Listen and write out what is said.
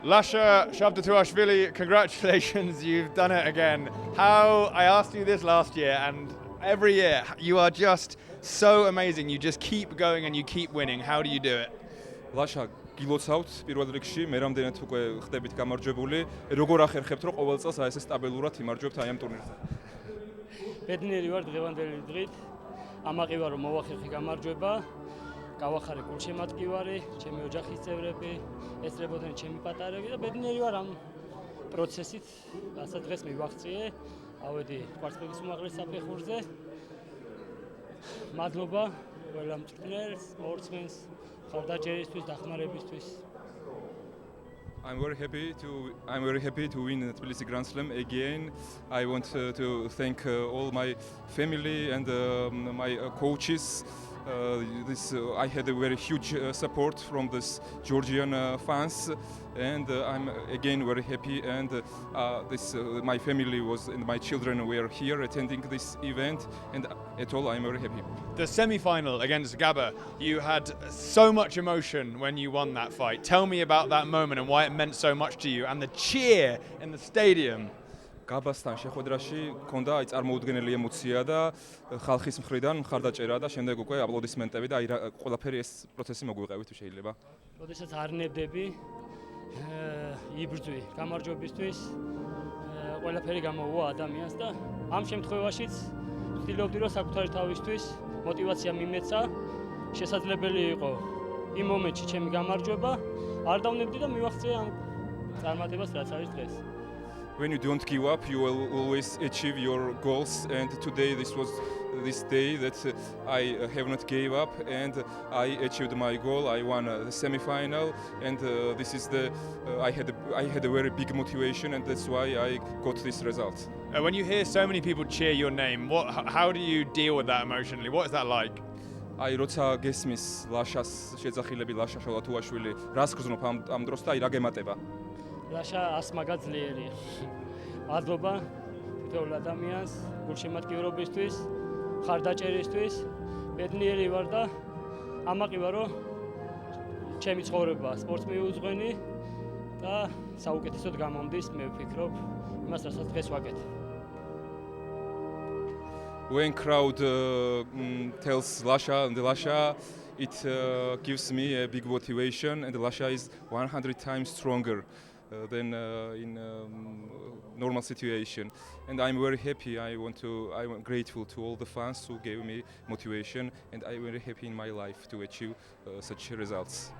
Lasha Shabdatuashvili, congratulations, you've done it again. I asked you this last year, and every year you are just so amazing. You just keep going and you keep winning. How do you do it? Lasha, გილოცავთ პირველ რიგში, მე რამდენად უკვე ხდებით გამარჯვებული, როგორ ახერხებთ რომ ყოველ წელს აი ესე სტაბილურად იმარჯვებთ აი ამ ტურნირზე? ბედნიერი ვარ დღევანდელი დღით. ამაყი ვარ რომ მოვახერხე გამარჯვება. გავახარე გულშემატკივარი, ჩემი ოჯახის წევრები, ესწრებოდნენ ჩემი პატარები და ბედნიერი ვარ ამ პროცესით, რასაც დღეს მივაღწიე. ავედი კვარტფინალის უმაღლეს საფეხურზე. მადლობა ყველა მწვრთნელს, სპორტსმენს, ხარდაჭერისთვის, დახმარებისთვის. I'm very happy to win Tbilisi Grand Slam again. I want to thank all my family and my coaches. I had a very huge support from this Georgian fans, and I'm again very happy. And my family and my children were here attending this event, and at all I'm very happy. The semi-final against Gaba, you had so much emotion when you won that fight. Tell me about that moment and why it meant so much to you, and the cheer in the stadium. გაბასთან შეხვედრაში მქონდა აი წარმოუდგენელი ემოცია და ხალხის მხრიდან მხარდაჭერა და შემდეგ უკვე აპლოდისმენტები და აი ყველაფერი ეს პროცესი მოგვიყევით შეიძლება. როდესაც არნებდები, იბრძვი გამარჯვებისთვის, ყველაფერი გამოუვა ადამიანს და ამ შემთხვევაშიც ვცდილობდი რომ საკუთარი თავისთვის мотиваცია მიმეცა, შესაძლებელი იყო იმ მომენტში ჩემი გამარჯვება, არ დავნებდი და მივაღწია ამ წარმატებას რაც არის დღეს. When you don't give up, you will always achieve your goals. And today, this was this day that I have not gave up, and I achieved my goal. I won the semi-final, and this is I had a very big motivation, and that's why I got this result. When you hear so many people cheer your name, how do you deal with that emotionally? What is that like? აი როცა გესმის ლაშას შეძახილები ლაშა შოლათუაშვილი რას გრძნობ ამ დროს და აი რა გემატება? ლაშა ასმაგა ძლიერია. მადლობა თითოეულ ადამიანს გულშემატკივრობისთვის, ხარდაჭერისთვის. ბედნიერი ვარ და ამაყი ვარ რომ ჩემი ცხოვრება სპორტს მიუძღვენი და საუკეთესოდ გამომდის, მე ვფიქრობ იმას, რასაც დღეს ვაკეთებ. When crowd tells Lasha and Lasha, it gives me a big motivation, and Lasha is 100 times stronger than in normal situation. And I'm very happy. I'm grateful to all the fans who gave me motivation, and I'm very happy in my life to achieve such results.